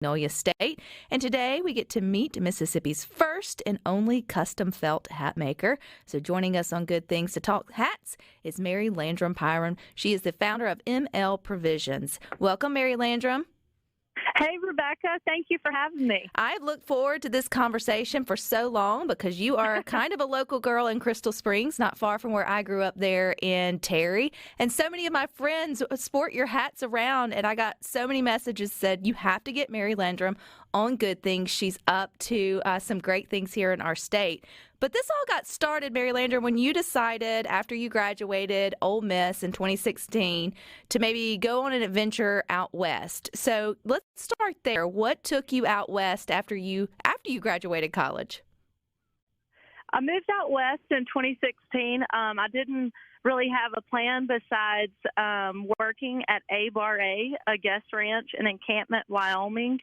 Magnolia State. And today we get to meet Mississippi's first and only custom felt hat maker. So joining us on Good Things to Talk Hats is Mary Landrum Pyron. She is the founder of ML Provisions. Welcome, Mary Landrum. Hey, Rebecca. Thank you for having me. I've looked forward to this conversation for so long because you are kind of a local girl in Crystal Springs, not far from where I grew up there in Terry. And so many of my friends sport your hats around, and I got so many messages said, you have to get Mary Landrum on Good Things. She's up to some great things here in our state. But this all got started, Mary Landrum, when you decided after you graduated Ole Miss in 2016 to maybe go on an adventure out west. So let's start there. What took you out west after you graduated college? I moved out west in 2016. I didn't really have a plan besides working at A-Bar-A, a guest ranch in Encampment, Wyoming.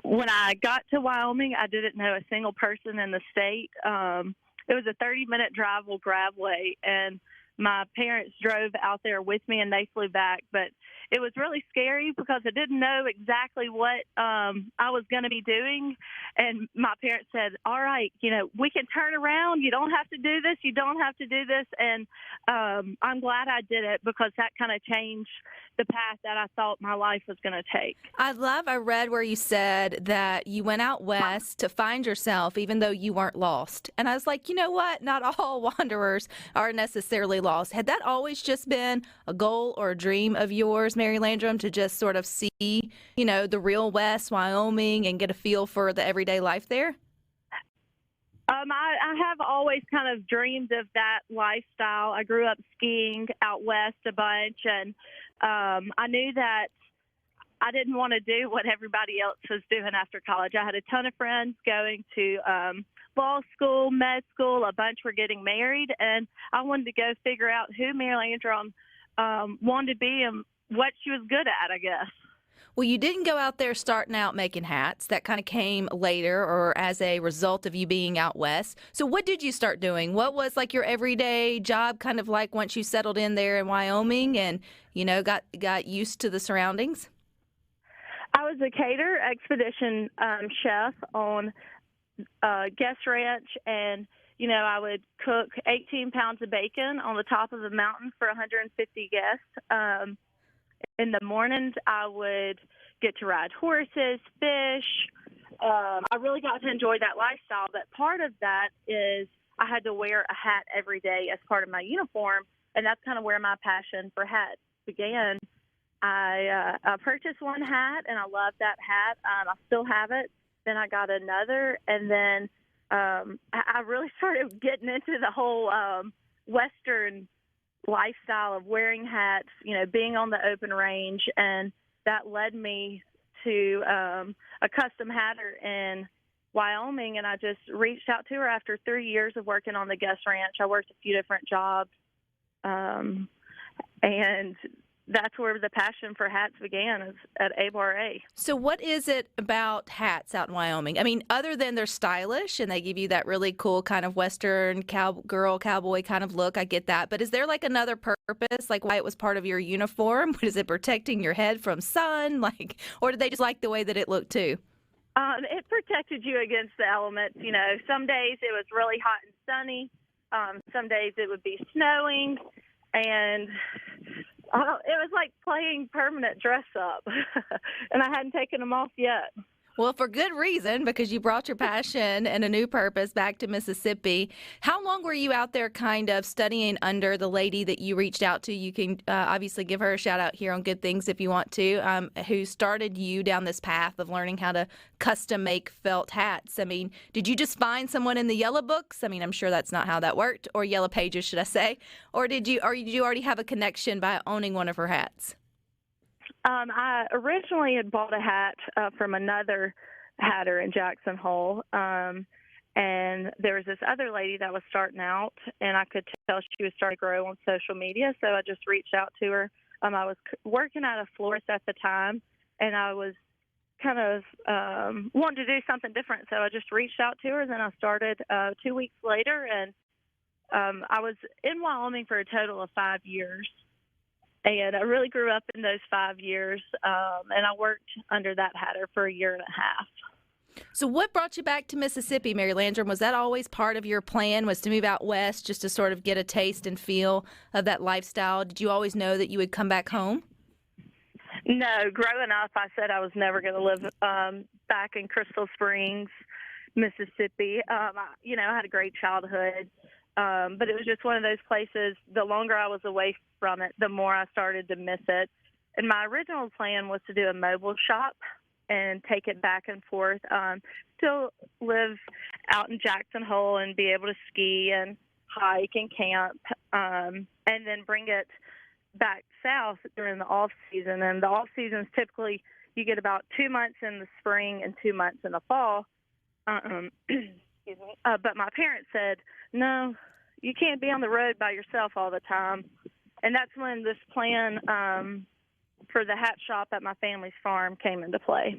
When I got to Wyoming, I didn't know a single person in the state. It was a 30-minute drive with Gravway, and my parents drove out there with me, and they flew back. But it was really scary because I didn't know exactly what I was going to be doing. And my parents said, all right, we can turn around. You don't have to do this. You don't have to do this. And I'm glad I did it because that kind of changed the path that I thought my life was going to take. I read where you said that you went out west to find yourself even though you weren't lost. And I was like, you know what? Not all wanderers are necessarily lost. Had that always just been a goal or a dream of yours, Mary Landrum, to just sort of see, the real West, Wyoming, and get a feel for the everyday life there? I have always kind of dreamed of that lifestyle. I grew up skiing out west a bunch, and I knew that I didn't want to do what everybody else was doing after college. I had a ton of friends going to law school, med school. A bunch were getting married, and I wanted to go figure out who Mary Landrum wanted to be and what she was good at, I guess. Well, you didn't go out there starting out making hats. That kind of came later or as a result of you being out west. So what did you start doing? What was like your everyday job kind of like once you settled in there in Wyoming and, got used to the surroundings? I was a cater expedition chef on guest ranch, and I would cook 18 pounds of bacon on the top of a mountain for 150 guests. In the mornings, I would get to ride horses, fish. I really got to enjoy that lifestyle, but part of that is I had to wear a hat every day as part of my uniform, and that's kind of where my passion for hats began. I purchased one hat, and I loved that hat. I still have it. Then I got another, and then I really started getting into the whole Western lifestyle of wearing hats, being on the open range, and that led me to a custom hatter in Wyoming, and I just reached out to her after 3 years of working on the guest ranch. I worked a few different jobs, and that's where the passion for hats began, is at A-Bar-A. So what is it about hats out in Wyoming? I mean, other than they're stylish and they give you that really cool kind of Western cowboy kind of look, I get that. But is there like another purpose, like why it was part of your uniform? Is it protecting your head from sun? Or did they just like the way that it looked too? It protected you against the elements. Some days it was really hot and sunny. Some days it would be snowing, and it was like playing permanent dress up, and I hadn't taken them off yet. Well, for good reason, because you brought your passion and a new purpose back to Mississippi. How long were you out there kind of studying under the lady that you reached out to? You can obviously give her a shout out here on Good Things if you want to, who started you down this path of learning how to custom make felt hats. I mean, did you just find someone in the yellow books? I mean, I'm sure that's not how that worked, or yellow pages, should I say? Or did you already have a connection by owning one of her hats? I originally had bought a hat from another hatter in Jackson Hole, and there was this other lady that was starting out, and I could tell she was starting to grow on social media, so I just reached out to her. I was working at a florist at the time, and I was kind of wanting to do something different, so I just reached out to her, and then I started 2 weeks later, and I was in Wyoming for a total of 5 years. And I really grew up in those 5 years, and I worked under that hatter for a year and a half. So what brought you back to Mississippi, Mary Landrum? Was that always part of your plan, was to move out west just to sort of get a taste and feel of that lifestyle? Did you always know that you would come back home? No, growing up, I said I was never going to live back in Crystal Springs, Mississippi. I had a great childhood, but it was just one of those places, the longer I was away from it, the more I started to miss it. And my original plan was to do a mobile shop and take it back and forth, still live out in Jackson Hole and be able to ski and hike and camp, and then bring it back south during the off season. And the off seasons, typically you get about 2 months in the spring and 2 months in the fall. Excuse me. But my parents said, no, you can't be on the road by yourself all the time. And that's when this plan for the hat shop at my family's farm came into play.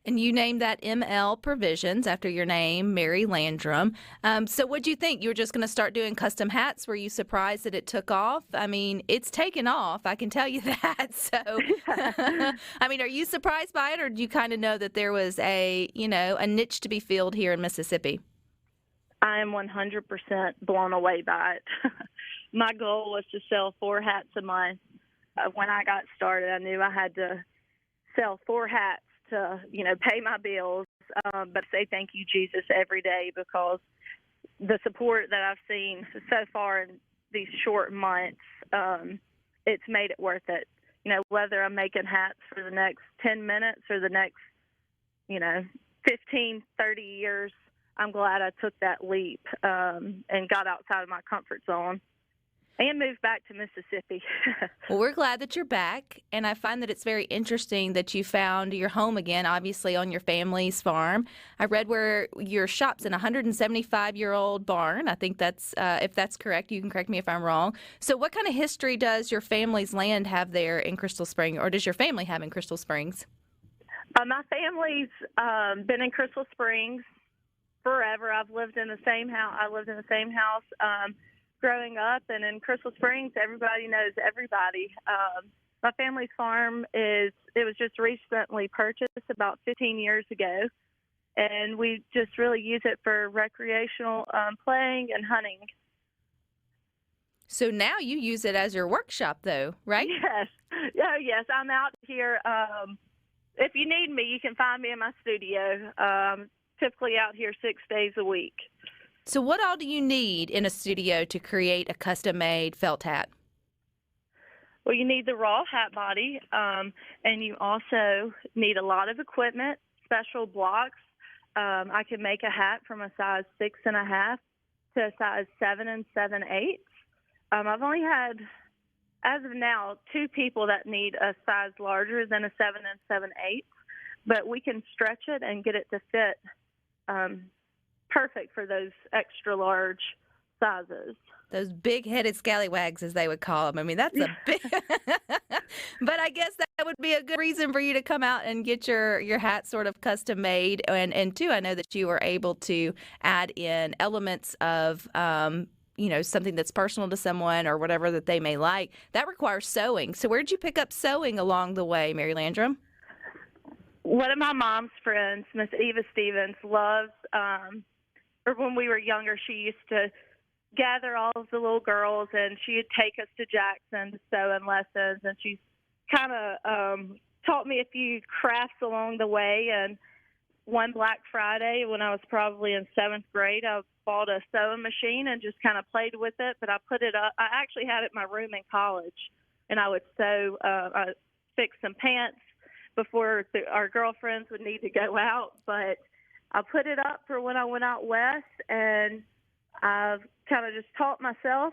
And you named that ML Provisions after your name, Mary Landrum. So what'd you think? You were just going to start doing custom hats? Were you surprised that it took off? I mean, it's taken off. I can tell you that. So, I mean, are you surprised by it, or do you kind of know that there was a niche to be filled here in Mississippi? I am 100% blown away by it. My goal was to sell 4 hats a month. When I got started, I knew I had to sell 4 hats to, pay my bills, but say thank you, Jesus, every day, because the support that I've seen so far in these short months, it's made it worth it. Whether I'm making hats for the next 10 minutes or the next, 15, 30 years, I'm glad I took that leap and got outside of my comfort zone and moved back to Mississippi. Well, we're glad that you're back, and I find that it's very interesting that you found your home again, obviously on your family's farm. I read where your shop's in a 175-year-old barn. I think that's, if that's correct, you can correct me if I'm wrong. So what kind of history does your family's land have there in Crystal Springs, or does your family have in Crystal Springs? My family's been in Crystal Springs forever. I've lived in the same house. I lived in the same house growing up, and in Crystal Springs, everybody knows everybody. My family's farm was just recently purchased about 15 years ago, and we just really use it for recreational playing and hunting. So now you use it as your workshop, though, right? Yes. Oh, yes. I'm out here. If you need me, you can find me in my studio. Typically out here 6 days a week. So what all do you need in a studio to create a custom-made felt hat? Well, you need the raw hat body, and you also need a lot of equipment, special blocks. I can make a hat from a size 6.5 to a size 7 7/8. I've only had, as of now, 2 people that need a size larger than a 7 7/8, but we can stretch it and get it to fit perfect for those extra large sizes. Those big-headed scallywags, as they would call them. I mean, that's a big... But I guess that would be a good reason for you to come out and get your hat sort of custom-made. And too, I know that you were able to add in elements of, something that's personal to someone or whatever that they may like. That requires sewing. So where did you pick up sewing along the way, Mary Landrum? One of my mom's friends, Miss Eva Stevens, loves, or when we were younger, she used to gather all of the little girls, and she would take us to Jackson to sewing lessons, and she kind of taught me a few crafts along the way. And one Black Friday, when I was probably in 7th grade, I bought a sewing machine and just kind of played with it, but I put it up. I actually had it in my room in college, and I would sew, fix some pants before our girlfriends would need to go out, but I put it up for when I went out west, and I've kind of just taught myself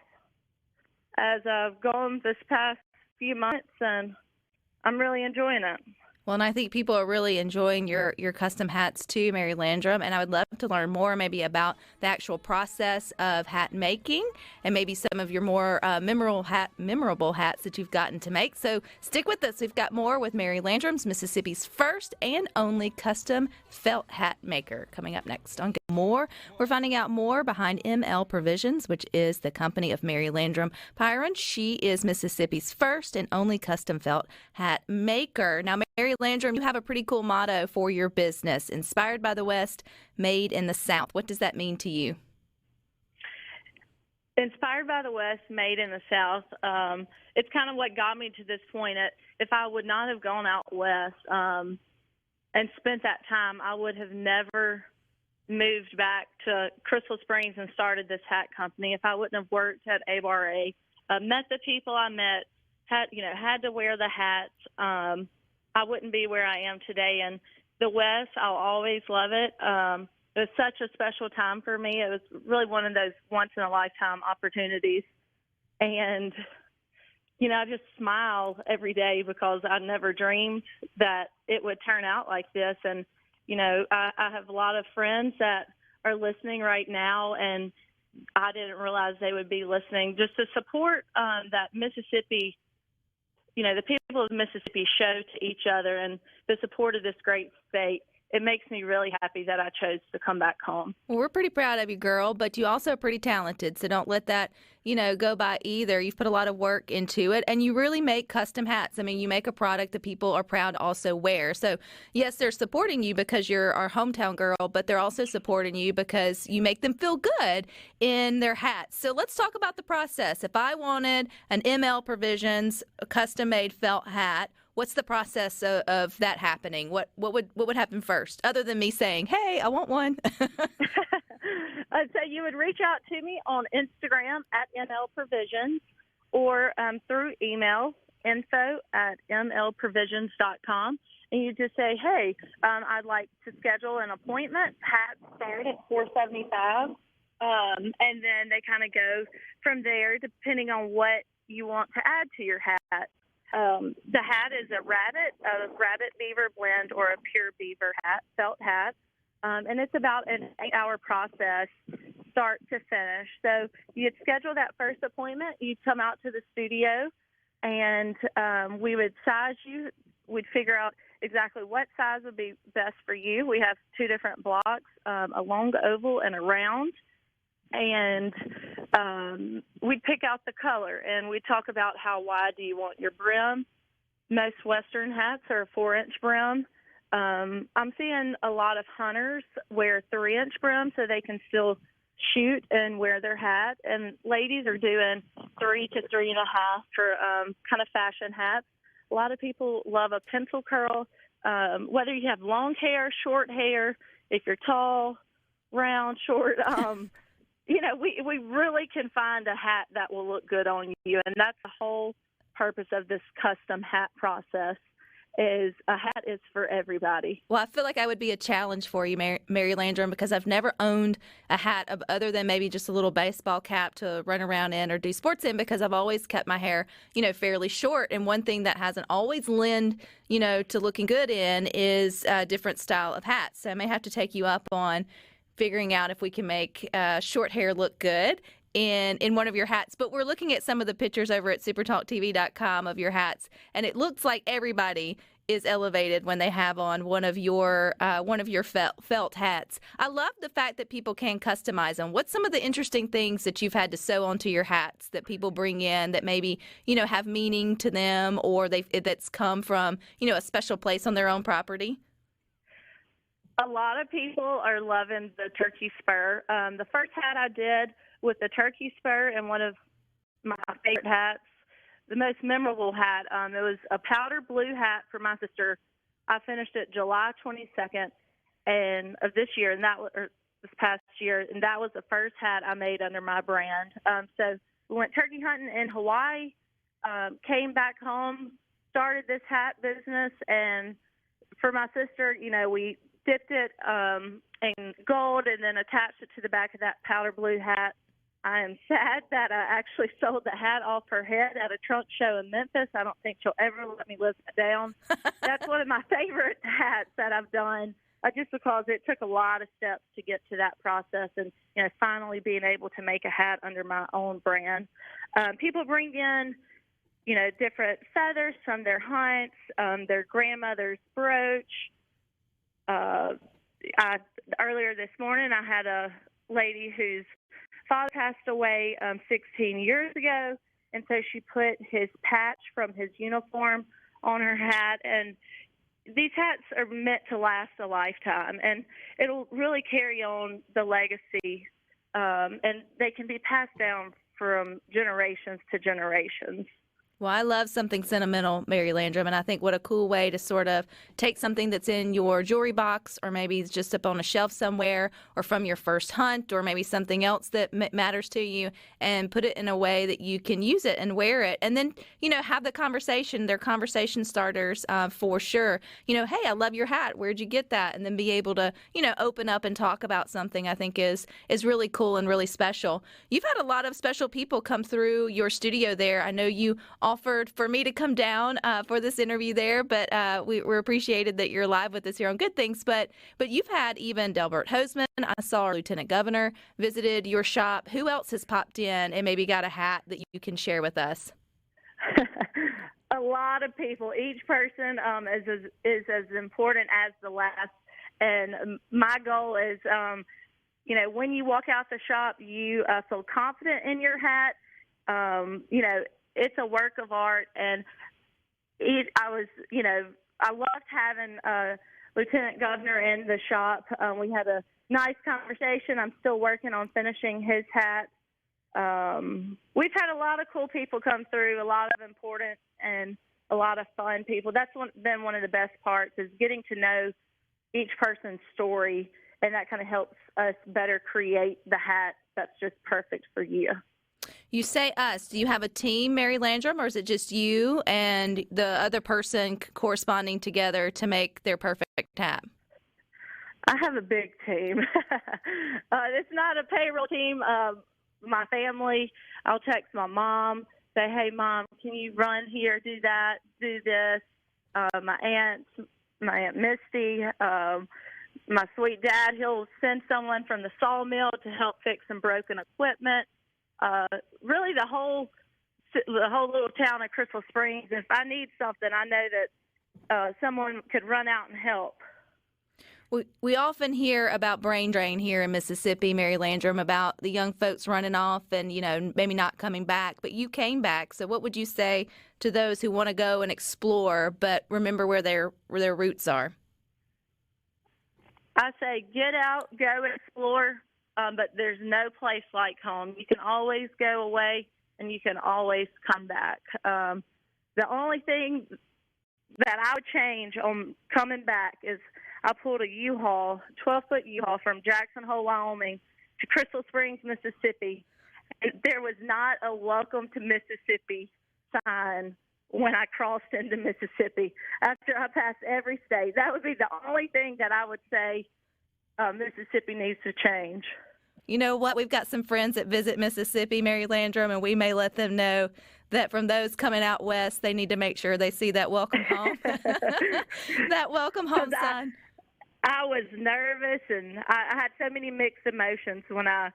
as I've gone this past few months, and I'm really enjoying it. Well, and I think people are really enjoying your custom hats too, Mary Landrum. And I would love to learn more maybe about the actual process of hat making and maybe some of your more memorable hats that you've gotten to make. So stick with us. We've got more with Mary Landrum's Mississippi's first and only custom felt hat maker coming up next on Get More. We're finding out more behind ML Provisions, which is the company of Mary Landrum Pyron. She is Mississippi's first and only custom felt hat maker. Now, Mary Landrum, you have a pretty cool motto for your business, inspired by the West, made in the South. What does that mean to you? Inspired by the West, made in the South. It's kind of what got me to this point. If I would not have gone out west and spent that time, I would have never moved back to Crystal Springs and started this hat company. If I wouldn't have worked at ABRA, met the people I met, had to wear the hats, I wouldn't be where I am today. And the West, I'll always love it. It was such a special time for me. It was really one of those once-in-a-lifetime opportunities. And, I just smile every day because I never dreamed that it would turn out like this. And, I have a lot of friends that are listening right now, and I didn't realize they would be listening. Just to support that Mississippi, the people of Mississippi show to each other and the support of this great state. It makes me really happy that I chose to come back home. Well, we're pretty proud of you, girl, but you also are pretty talented, so don't let that, go by either. You've put a lot of work into it, and you really make custom hats. I mean, you make a product that people are proud to also wear. So, yes, they're supporting you because you're our hometown girl, but they're also supporting you because you make them feel good in their hats. So let's talk about the process. If I wanted an ML Provisions custom-made felt hat, what's the process of that happening? What would happen first, other than me saying, "Hey, I want one"? So you would reach out to me on Instagram at NL Provisions or through email, info@mlprovisions.com. And you just say, "Hey, I'd like to schedule an appointment. Hats start at $475." And then they kind of go from there, depending on what you want to add to your hat. The hat is a rabbit beaver blend or a pure beaver hat, felt hat. And it's about an 8-hour process, start to finish. So you'd schedule that first appointment. You'd come out to the studio, and we would size you. We'd figure out exactly what size would be best for you. We have 2 different blocks, a long oval and a round. And we'd pick out the color, and we'd talk about how wide do you want your brim. Most Western hats are a 4-inch brim. I'm seeing a lot of hunters wear 3-inch brim so they can still shoot and wear their hat. And ladies are doing 3 to 3.5 for kind of fashion hats. A lot of people love a pencil curl, whether you have long hair, short hair, if you're tall, round, short. We really can find a hat that will look good on you, and that's the whole purpose of this custom hat process. Is a hat is for everybody. Well, I feel like I would be a challenge for you, Mary Landrum, because I've never owned a hat other than maybe just a little baseball cap to run around in or do sports in, because I've always kept my hair, fairly short. And one thing that hasn't always lent, to looking good in is a different style of hats. So I may have to take you up on figuring out if we can make short hair look good in one of your hats. But we're looking at some of the pictures over at supertalktv.com of your hats, and it looks like everybody is elevated when they have on one of your felt hats. I love the fact that people can customize them. What's some of the interesting things that you've had to sew onto your hats that people bring in that maybe have meaning to them, or that's come from a special place on their own property? A lot of people are loving the turkey spur. The first hat I did with the turkey spur and one of my favorite hats, the most memorable hat, it was a powder blue hat for my sister. I finished it July 22nd of this year, or this past year, and that was the first hat I made under my brand. So we went turkey hunting in Hawaii, came back home, started this hat business, and for my sister, we dipped it in gold and then attached it to the back of that powder blue hat. I am sad that I actually sold the hat off her head at a trunk show in Memphis. I don't think she'll ever let me live that down. That's one of my favorite hats that I've done, just because it took a lot of steps to get to that process, and finally being able to make a hat under my own brand. People bring in different feathers from their hunts, their grandmother's brooch. Earlier this morning, I had a lady whose father passed away 16 years ago, and so she put his patch from his uniform on her hat. And these hats are meant to last a lifetime, and it'll really carry on the legacy, and they can be passed down from generations to generations. Well, I love something sentimental, Mary Landrum, and I think what a cool way to sort of take something that's in your jewelry box, or maybe it's just up on a shelf somewhere, or from your first hunt, or maybe something else that matters to you, and put it in a way that you can use it and wear it. And then, have the conversation. They're conversation starters for sure. Hey, I love your hat. Where'd you get that? And then be able to, open up and talk about something, I think is really cool and really special. You've had a lot of special people come through your studio there. I know you offered for me to come down for this interview there, but we're appreciated that you're live with us here on Good Things. But you've had even Delbert Hoseman. I saw our Lieutenant Governor visited your shop. Who else has popped in and maybe got a hat that you can share with us? A lot of people. Each person is as important as the last. And my goal is, when you walk out the shop, you feel confident in your hat. It's a work of art, and I loved having Lieutenant Governor in the shop. We had a nice conversation. I'm still working on finishing his hat. We've had a lot of cool people come through, a lot of important and a lot of fun people. That's been one of the best parts, is getting to know each person's story, and that kind of helps us better create the hat that's just perfect for you. You say us. Do you have a team, Mary Landrum, or is it just you and the other person corresponding together to make their perfect hat? I have a big team. It's not a payroll team. My family, I'll text my mom, say, hey, Mom, can you run here, do that, do this? My Aunt Misty, my sweet dad, he'll send someone from the sawmill to help fix some broken equipment. Really the whole little town of Crystal Springs. If I need something, I know that someone could run out and help. We often hear about brain drain here in Mississippi, Mary Landrum, about the young folks running off and, maybe not coming back. But you came back. So what would you say to those who want to go and explore but remember where their roots are? I say get out, go and explore, but there's no place like home. You can always go away, and you can always come back. The only thing that I would change on coming back is I pulled a U-Haul, 12-foot U-Haul from Jackson Hole, Wyoming to Crystal Springs, Mississippi. And there was not a welcome to Mississippi sign when I crossed into Mississippi. After I passed every state, that would be the only thing that I would say Mississippi needs to change. You know what? We've got some friends that visit Mississippi, Mary Landrum, and we may let them know that from those coming out west, they need to make sure they see that welcome home, that welcome home sign. I was nervous, and I had so many mixed emotions when I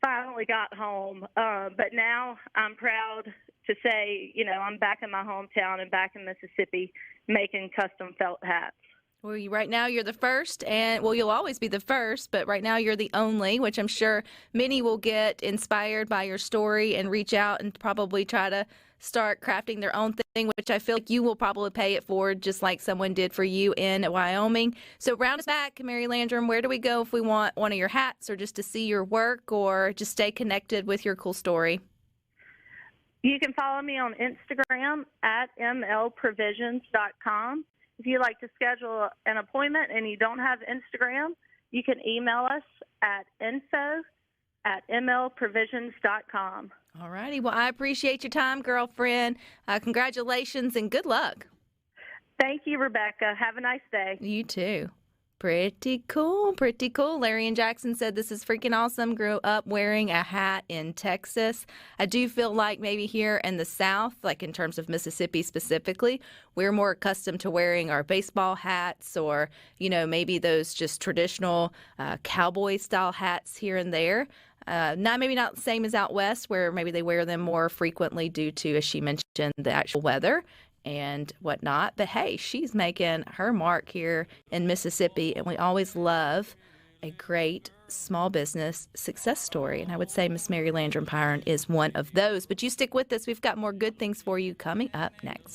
finally got home. But now I'm proud to say, I'm back in my hometown and back in Mississippi making custom felt hats. Well, right now you're the first, and you'll always be the first, but right now you're the only, which I'm sure many will get inspired by your story and reach out and probably try to start crafting their own thing, which I feel like you will probably pay it forward, just like someone did for you in Wyoming. So round us back, Mary Landrum, where do we go if we want one of your hats, or just to see your work, or just stay connected with your cool story? You can follow me on Instagram at mlprovisions.com. If you'd like to schedule an appointment and you don't have Instagram, you can email us at info@mlprovisions.com. All righty. Well, I appreciate your time, girlfriend. Congratulations and good luck. Thank you, Rebecca. Have a nice day. You too. Pretty cool. Pretty cool. Larry and Jackson said this is freaking awesome. Grew up wearing a hat in Texas. I do feel like maybe here in the South, like in terms of Mississippi specifically, we're more accustomed to wearing our baseball hats or, maybe those just traditional cowboy style hats here and there. Maybe not the same as out west where maybe they wear them more frequently due to, as she mentioned, the actual weather and whatnot. But hey, she's making her mark here in Mississippi, and we always love a great small business success story. And I would say Miss Mary Landrum Pyron is one of those. But you stick with us. We've got more good things for you coming up next.